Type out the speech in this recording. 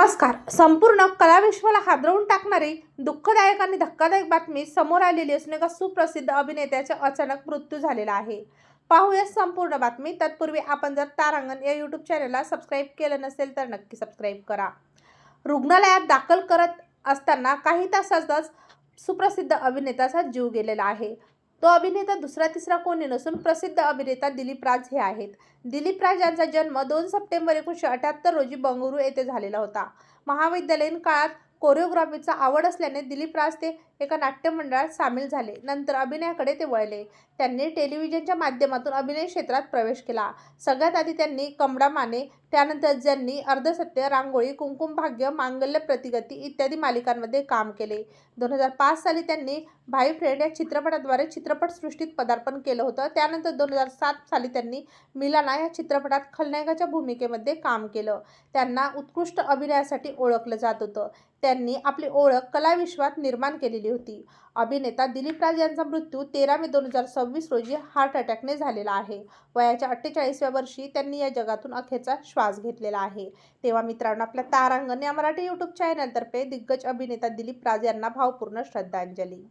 नमस्कार. संपूर्ण कलाविश्वाला हादरवून टाकणारी दुःखदायक आणि धक्कादायक बातमी समोर आलेली असून एका सुप्रसिद्ध अभिनेत्याचा अचानक मृत्यू झालेला आहे. पाहूया संपूर्ण बातमी. तत्पूर्वी आपण जर तारांगण या यूट्यूब चॅनलला सबस्क्राईब केलं नसेल तर नक्की सबस्क्राईब करा. रुग्णालयात दाखल करत असताना काही तासातच सुप्रसिद्ध अभिनेत्याचा जीव गेलेला आहे. तो अभिनेता दुसरा तिसरा कोणी नसून प्रसिद्ध अभिनेता दिलीप राज हे आहेत. दिलीप राज यांचा जन्म 2 सप्टेंबर 1978 रोजी बंगळुरू येथे झालेला होता. महाविद्यालयीन काळात कोरिओग्राफीचा आवड असल्याने दिलीप राज ते एका नाट्य मंडळात सामील झाले. नंतर अभिनयाकडे ते वळले. त्यांनी टेलिव्हिजनच्या माध्यमातून अभिनय क्षेत्रात प्रवेश केला. सगळ्यात आधी त्यांनी कमळा माने, त्यानंतर ज्यांनी अर्धसत्य, रांगोळी, कुमकुम भाग्य, मांगल्य प्रतिगती इत्यादी मालिकांमध्ये काम केले. 2005 साली त्यांनी भाई फ्रेंड या चित्रपटाद्वारे चित्रपटसृष्टीत पदार्पण केलं होतं. त्यानंतर 2007 साली त्यांनी मिलाना या चित्रपटात खलनायकाच्या भूमिकेमध्ये काम केलं. त्यांना उत्कृष्ट अभिनयासाठी ओळखलं जात होतं. त्यांनी आपली ओळख कलाविश्वात निर्माण केलेली होती. अभिनेता दिलीप राज यांचा मृत्यू 13 मे 2026 रोजी हार्ट अटॅकने झालेला आहे. वयाच्या 48व्या वर्षी त्यांनी या जगातून अखेरचा श्वास घेतलेला आहे. तेव्हा मित्रांनो, आपल्या तारांगण या मराठी यूट्यूब चॅनलतर्फे दिग्गज अभिनेता दिलीप राज यांना भावपूर्ण श्रद्धांजली.